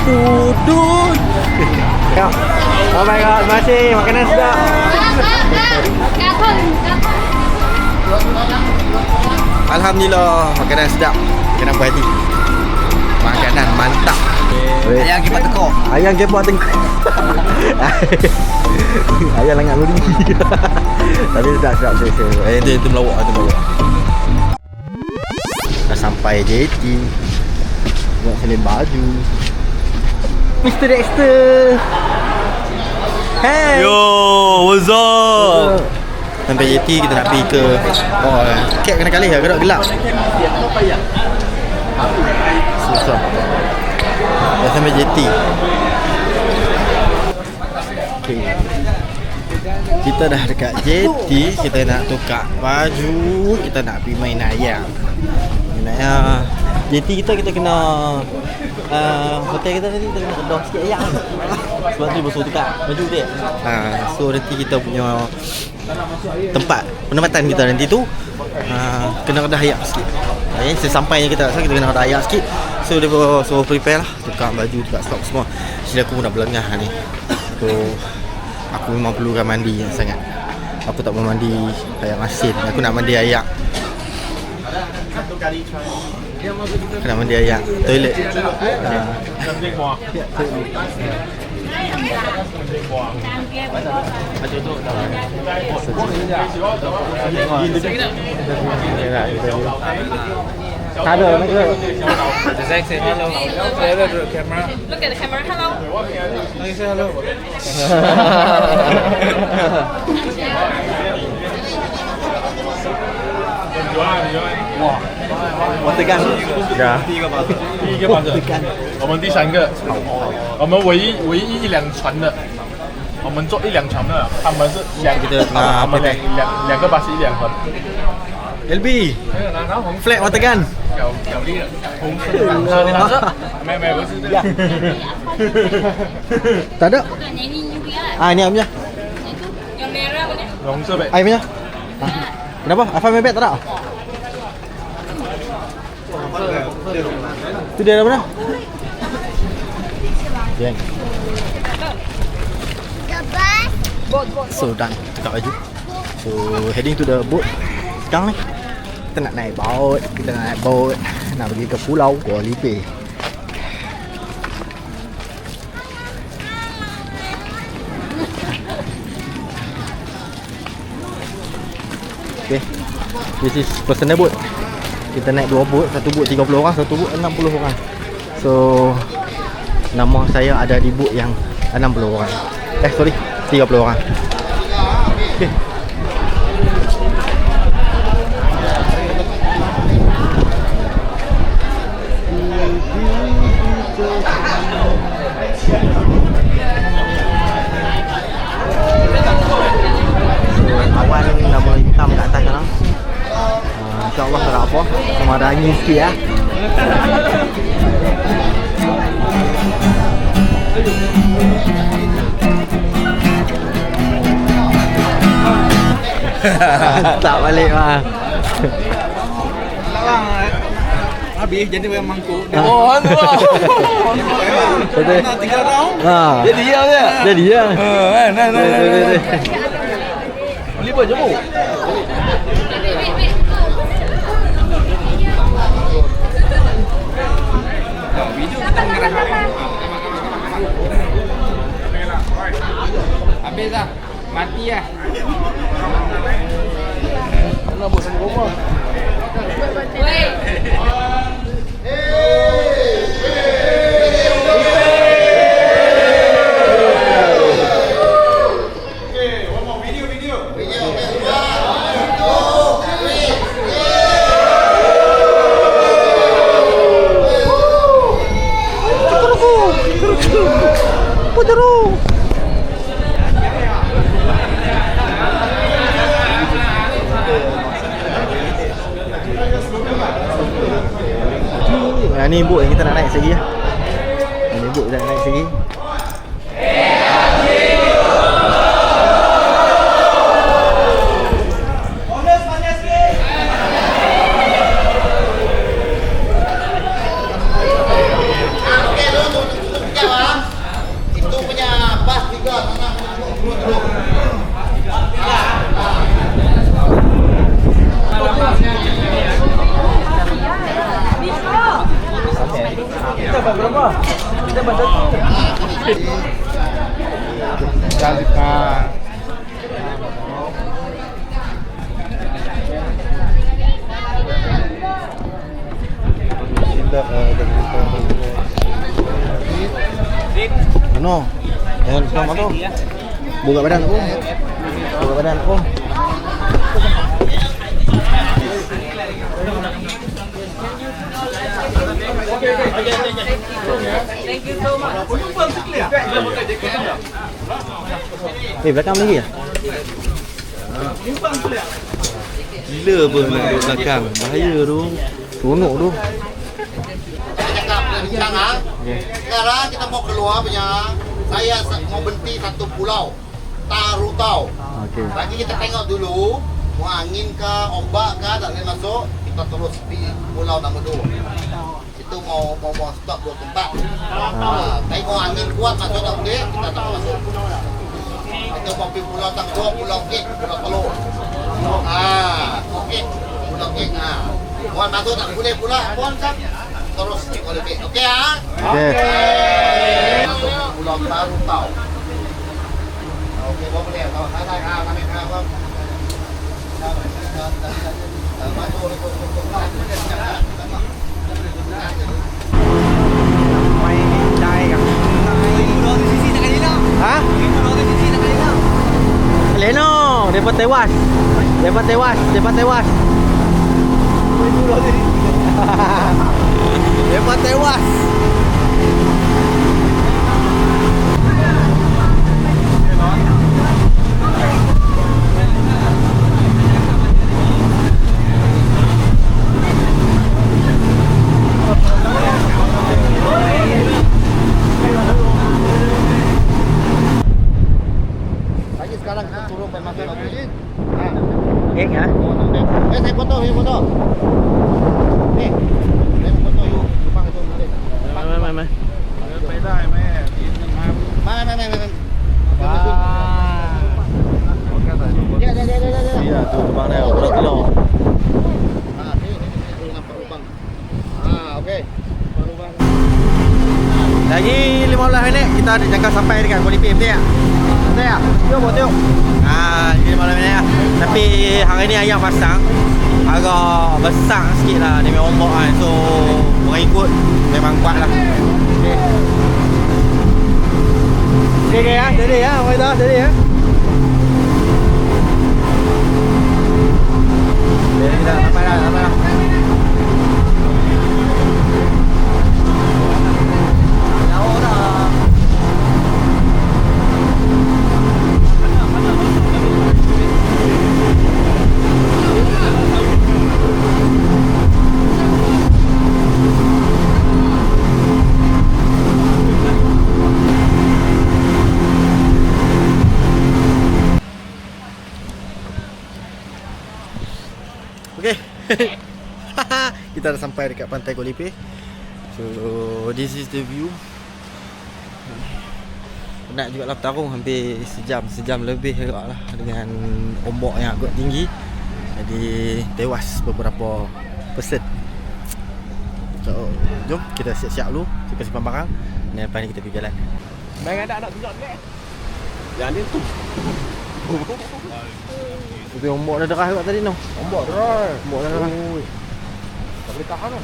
Udun. Ya. Oh my god, masih makanan sedap. Alhamdulillah, makanan sedap. Makanan puas hati. Makanan mantap. Ayam kipas tekok. Ayam kipas tekok. Ayam langat luri. Tapi sedap. Itu melawak, Dah sampai JT. Nak selin baju. Mr. Dexter. Hey. Yo, what's up? Sampai JT kita nak pergi ke Kek kena kali lah, gelap. Susah. Dah sampai JT. Okay. Kita dah dekat JT. Kita nak tukar baju. Kita nak pergi main ayam. JT kita kena hotel kita nanti kita kena redah sikit ayam. Sebab tu bersuruh tukar baju dia. So nanti kita punya penempatan kita nanti tu kena redah ayam sikit. Sesampainya kita kena redah ayam sikit. So dia suruh prepare lah, tukar baju, tukar stok semua. Jadi aku pun dah berlengah ni. So aku memang perlukan mandi yang sangat. Aku tak mau mandi kayak masin. Aku nak mandi ayak. Aku nak mandi ayak. Toilet. Ada nak ke? Say hello. Say hello to the camera. Look at the camera. Hello. Say hello. Wah, 我的干，第一个巴士，我们第三个，我们唯一一辆船的，我们坐一辆船的，他们是他们两个巴士一辆船。LB flat water gun 有力的，红色的蓝色，没不是这样。tak ada. Ini amnya. Yang merah punya. 红色呗。 Air punya. Kenapa? Alpha Mebet tak ada? Tu dia dah mana? Jeng. So dah tukar baju. So heading to the boat. Sekarang ni kita nak naik boat. Nak pergi ke pulau Kuala Lumpur. Okay. This is personal boat. Kita naik 2 boat, satu boat 30 orang, satu boat 60 orang. So nama saya ada di boat yang 60 orang. 30 orang. Okay. Awan dah mulai hitam kat atas sekarang. InsyaAllah tak ada apa. Cuma ada angin sikit ya. Tak balik lah. Habis jadi orang mangkuk. Oh, tu lah. Nak 3 tahun. Jadi ya dia. Jadi ya. Nah. Beli apa je bu? Habis dah. Mati lah. Nak buat sama rumah. Wait. Ni boat yang kita nak naik sekali lah. Ni boat kita nak naik sekali. punya bas 3 tanah dulu. Kita berapa? Kita baca tu. Ano? Jangan senang tu. Buka badan aku. Buka badan aku. Thank you so much. Belakang lagi ya? Gila pun duduk belakang. Bahaya tu. Seronok tu. Cakap bincang ah. Sekarang kita mau keluar punya. Saya mau berhenti satu pulau. Tarutau. Okey. Lagi kita tengok dulu. Mau angin ke, ombak ke, tak boleh masuk. Kita terus pergi pulau nombor 2. Itu mau stop 2 tempat. Tengok angin kuat masuk tak boleh, kita tak masuk. Kita mau pergi pulau Tangguh, pulau Kek, pulau Telur. Okey. Pulau Kek. Mohon masuk tak boleh pula, mohon sap. Terus pulau Kek. Okey ah? Okey. Masuk pulau Tarutau. Okey, boleh. Kalau saya kami kau. Ha? Leno, depa tewas. Depa tewas. Depa tewas. Lagi sekarang kita turun ke masuk lagi. Ha? Saya foto. Ni. Saya foto you. Depan itu boleh. Mai. Ya. Ya, tu lubang dia. Telur. Ni nampak lubang. Okey. Lubang. Lagi 15 minit kita ada jangka sampai dekat Kuala Lumpur, betul tak? Betul tak? Tengok. Lagi 15 minit lah. Tapi hari ni ayam pasang agak besar sikit lah. Dia memang ombak kan. So orang ikut memang kuat lah. Okay ya, jadi ya, orang dah jadi ya. Kita sampai dah. Jauh dah. Okay. Kita dah sampai dekat pantai Kuala Lumpur. So this is the view. Penat juga lah bertarung. Hampir sejam lebih agak lah, dengan ombak yang agak tinggi. Jadi tewas beberapa person. So jom kita siap-siap dulu, simpan barang. Dan lepas ni kita pergi jalan. Main ada anak tunjuk ni. Yang ni tu. Itu ombak dah deras kat tadi tu. Ombak deras. Ombak dah deras. Tak boleh tahan tu.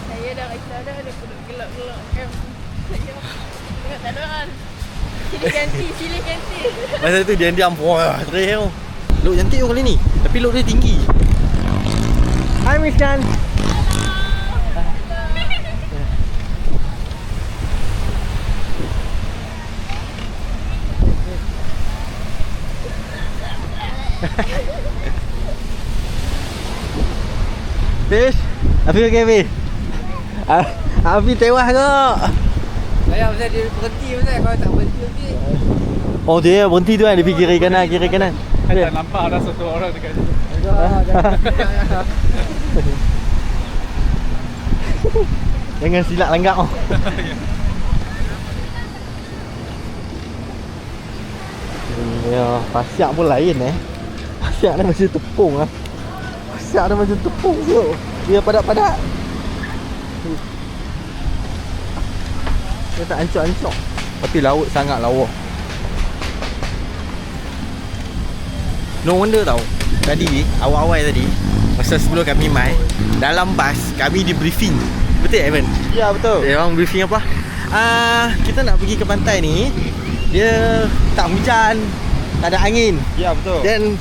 Saya dah risau dah, dia pun gelap-gelap kan. Saya tengok tak ada kan. Sila ganti. Masa tu dia diam. Wah, terih tu. Look cantik kali ni. Tapi look dia tinggi. Hai Miss Jan. Fish, Afi okey Afi? Afi tewas ke? Saya pasal dia berhenti pasal kalau tak berhenti nanti. Oh dia berhenti tu kan, dia pergi kiri kanan. Tak nampak ada satu orang dekat situ. Jangan silap langgar. Ya, pasiak pun lain Pasiak dia macam tepung lah. Pasiak dia macam tepung tu. Dia padat-padat. Dia tak ancok-ancok. Tapi laut sangat lawa. No wonder tau. Tadi, awal-awal tadi, masa sebelum kami mai, dalam bas, kami di briefing. Betul Evan? Ya betul. Dia orang briefing apa? Kita nak pergi ke pantai ni. Dia tak hujan, tak ada angin. Ya betul. Dan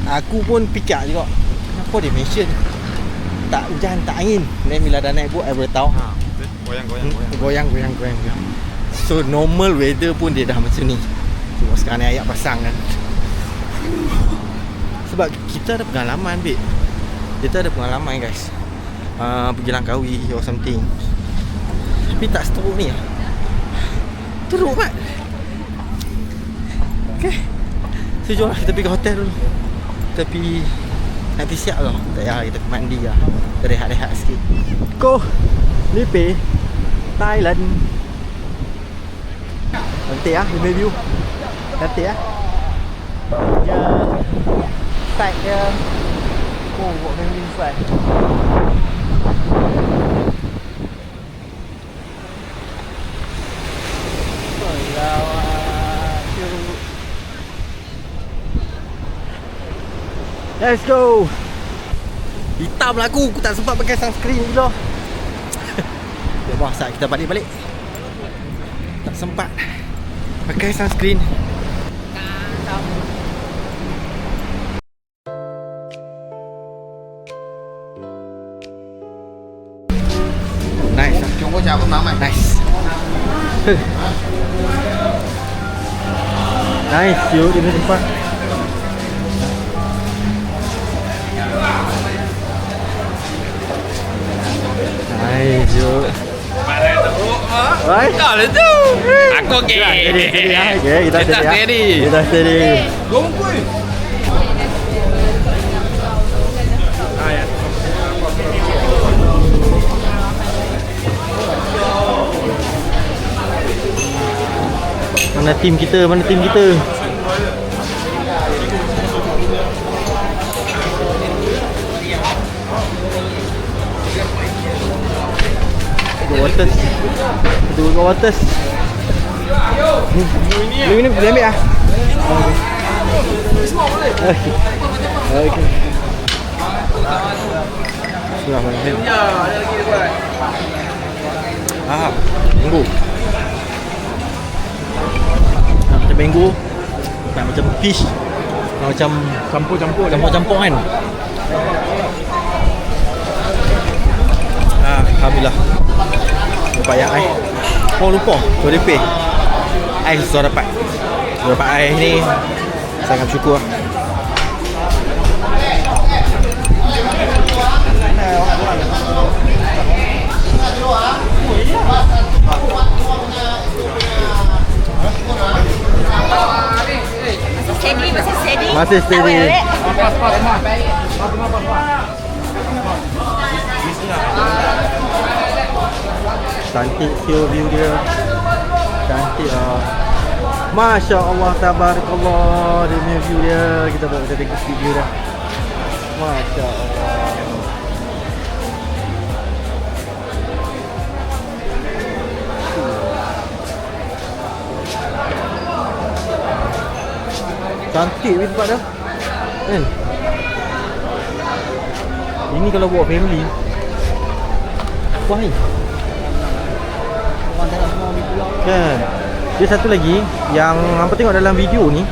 aku pun fikir juga, kenapa dia mention tak hujan, tak angin. Dan bila dah naik boat, I boleh tahu Goyang. So normal weather pun dia dah macam ni. Cuma sekarang ni ayat pasang kan. Sebab kita ada pengalaman babe. Kita ada pengalaman guys, pergi Langkawi or something. Tapi tak seteruk ni lah. Teruk mat. Okay, so jom lah kita pergi ke hotel dulu. Kita pergi nanti siap lah. Tak payah kita pergi mandi lah. Kita rehat-rehat sikit. Ko Lipe Thailand. Cantik lah Lipe view. Cantik lah. Dia side dia. Oh, buat camping side. Let's go. Hitam lah aku tak sempat pakai sunscreen dulu. Dia bahasa kita balik-balik. Tak sempat pakai sunscreen. Nice. Cuba chào con mày. Nice. Nice view di tempat. Nice view. Right? Dah lah tu. Aku okey. Okay, kita steady. Kita steady. Gongkui. Mana tim kita? Mana tim kita? Go waters. Go waters. Ini boleh ambil ah. Okey. Okey. Bismillahirrahmanirrahim. Ya, ada lagi buat. Mango. Macam mango. Tak macam fish. Macam campur-campur kan. Alhamdulillah. Lupa ayah air. Oh lupa. So dia pay. Air susah dapat. So dapat air ni sangat syukur. Masih steady. Cantik view dia. Cantik lah. Masya Allah, tabarakallah. Dia punya view dia. Kita buat tengok view dah. Masya Allah. Cantik ni tempat dah. Kan? Ini kalau bawa family. Wah ni. Kan. Dia satu lagi yang hampa tengok dalam video ni,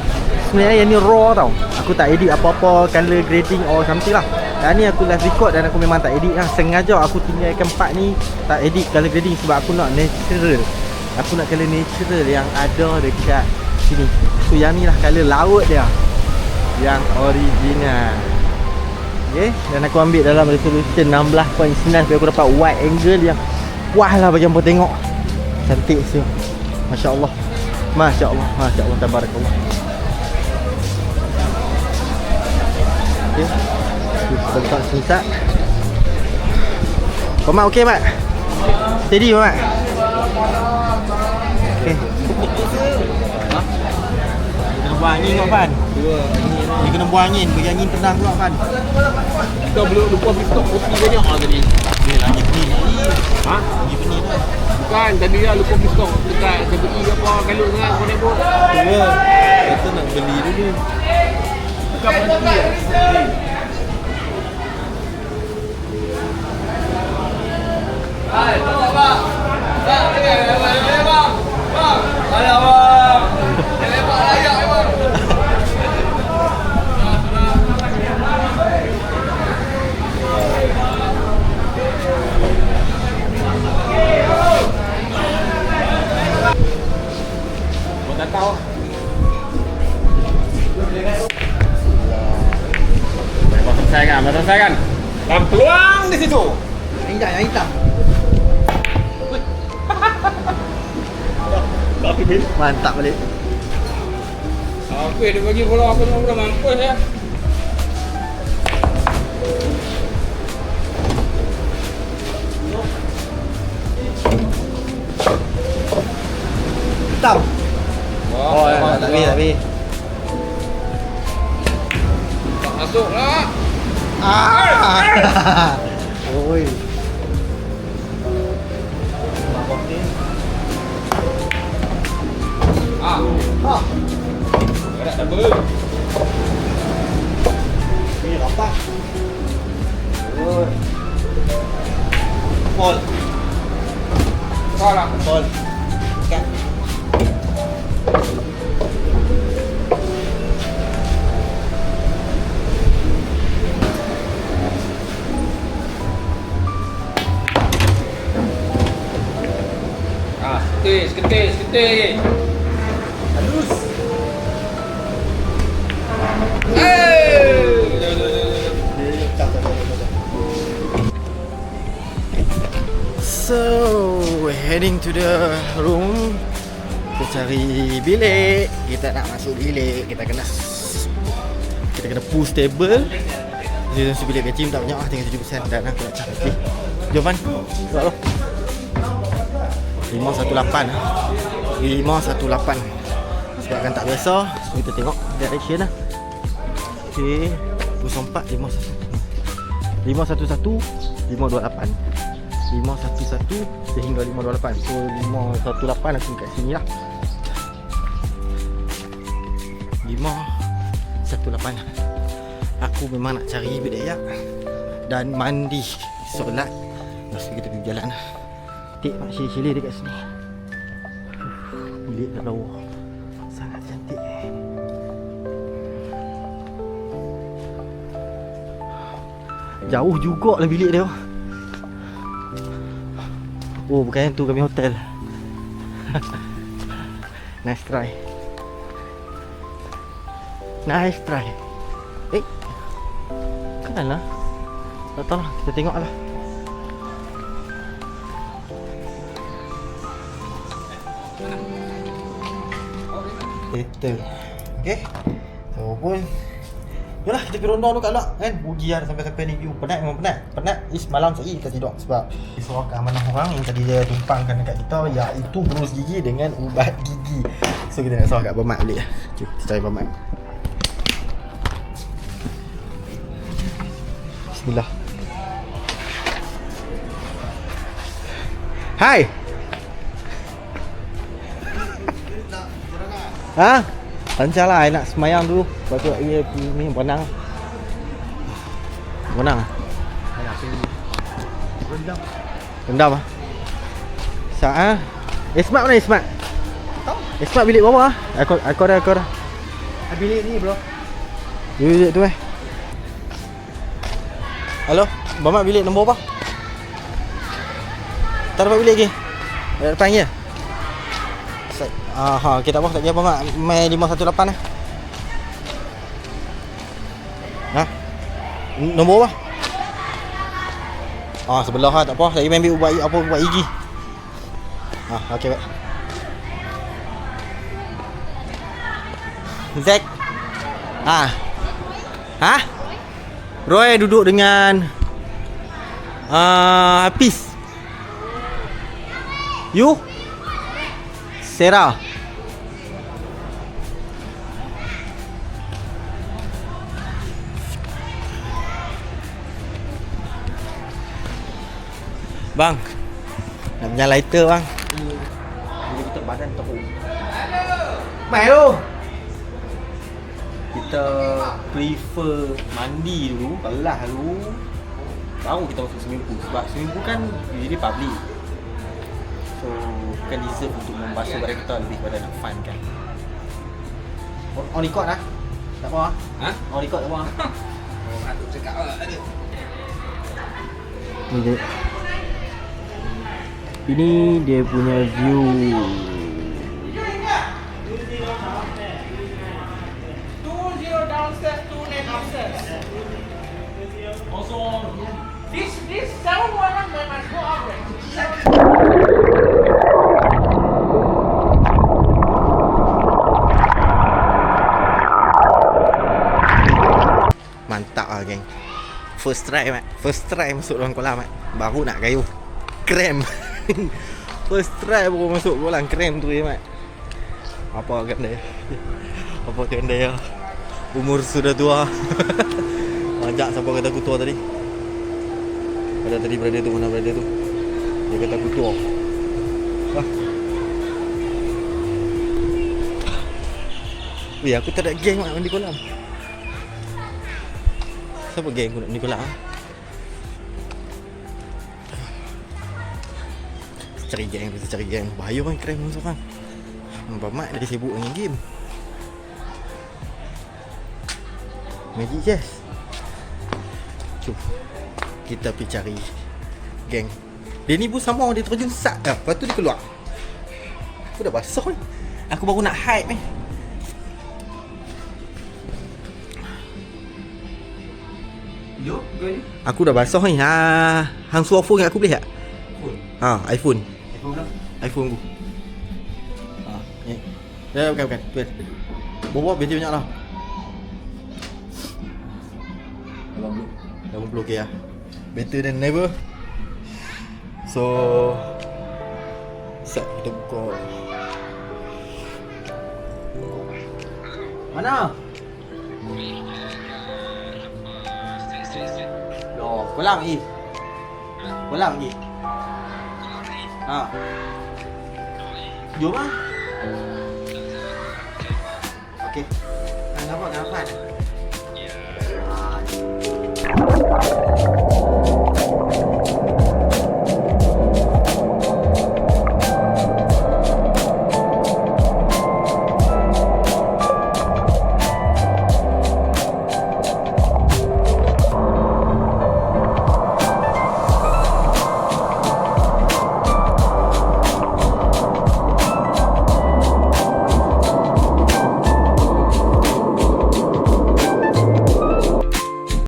sebenarnya yang ni raw tau. Aku tak edit apa-apa color grading or something lah. Dan ni aku live record dan aku memang tak edit lah. Sengaja aku tinggalkan part ni tak edit color grading sebab aku nak natural. Aku nak color natural yang ada dekat sini. So yang ni lah color laut dia, yang original. Okay. Dan aku ambil dalam resolution 16.9 supaya aku dapat wide angle yang puas lah bagi hampa tengok. Cantik tu. Masya Allah. Masya Allah. Masya Allah. Tabarakallah. Okay. Kita letak sunset. Mat okey Mat? Steady Mat? Okay. Kita buang angin kau Fan. Dia kena buang angin, bagi angin tenang pula Fan. Kita belum lupa bistok kopi banyak tadi. Dia lagi pening lagi. Ha? Lagi pening lah. Bukan, tadi lah lupa bistok dekat CBE ke apa kalut sangat kau nak buat. Tu lah. Kita nak beli dulu. Bukan berhenti lah. Tak tahu. Boleh selesai kan? Dan peluang di situ. Yang hitam. Mantap balik. Okey, dia bagi bola aku belum mampus ya. Hitam. Oh, tak habis. Tak masuk lah. Oi. Tak double. Ni rapat. Oi. Ball. Salah. Ball. Kat. Seketis. Halus. So, we're heading to the room. Kita cari bilik. Kita nak masuk bilik. Kita kena push table. Dia masuk bilik kecil tak banyak lah, tinggal 7%. Dan aku nak cari. Jom Fan. Tengok lo. 518 lah. 518. Sebabkan tak biasa, so kita tengok direction lah. Okay, 04 511 528 511 sehingga 528. So 518 aku kat sini lah. 518. Aku memang nak cari bilik ayak dan mandi, solat. Lepas tu kita pergi jalan lah. Cantik Mak Syili dekat sini. Bilik kat bawah sangat cantik. Jauh jugalah bilik dia. Oh, bukan yang tu, kami hotel. Nice try. Kan lah. Tak tahu lah, kita tengok lah. Settle. Okay. So pun yalah, kita pergi ronda dulu kat luar kan. Rugi lah sampai-sampai ni view. Penat memang penat. Penat is malam sekali kita tidur. Sebab disuruh keamanan orang yang tadi dia tumpangkan dekat kita, iaitu berus gigi dengan ubat gigi. So kita nak suruh kat Bermat balik lah. Jom kita cari Bermat. Bismillah. Hai. Ha? Lancar lah, nak semayang dulu. Lepas tu dia ni berenang. Berenang lah? Rendam lah? Sat lah? Smart mana Smart? Smart bilik bawah lah? Aku dah bilik ni bro. Bilik tu Halo? Bermat bilik nombor apa? Tak dapat bilik lagi? Ada depan je? Aha, okay, tak apa, tak kira apa Mak. Mai 518 lah. Ha? Nombor apa? Sebelah lah, tak apa. Saya main ambil ubat gigi. Okey baik. Zack. Roy duduk dengan Hafiz. You? Sarah. Bang, nak punya lighter bang. Bila kita badan teruk. Mai tu. Kita prefer mandi dulu, belah dulu. Baru kita masuk swimming pool. Sebab swimming pool kan usually public. So, bukan deserve untuk membasuh badan kita lebih pada nak fun kan. On record lah. Tak apa lah. Ha? On record tak apa lah. Oh, patut cakap lah ada. Ini dia punya view. This 711 they must go up there. Mantap lah geng. First try mat. First try masuk dalam kolam mat. Baru nak gayuh. Krem. First try baru masuk kolam krem tu mat. Apa kan dia? Apa kan dia? Umur sudah tua. Ajak siapa kata aku tua tadi? Ada tadi berada tu, mana berada tu? Dia kata aku tua. Weh, aku tak ada geng mat mandi kolam. Siapa geng aku nak mandi kolam? Cari geng. Bahaya kan krem masuk kan. Nampak mat lagi sibuk dengan game. Magic Chess. Jom kita pergi cari geng. Dia ni pun sama, dia terjun sat dah. Lepas tu dia keluar. Aku dah basah ni. Aku baru nak hide ni. Yo, go ni. Aku dah basah ni. Hang suruh phone kat aku boleh tak? Phone. iPhone. iPhone lah. iPhone aku. Ni. Bukan. Bawa bateri banyak lah. 80k lah. Better than never. So set kita buka. Mana? Loh, kolam lagi. Kolam lagi. Jom lah. Okay. Nampak? Ya.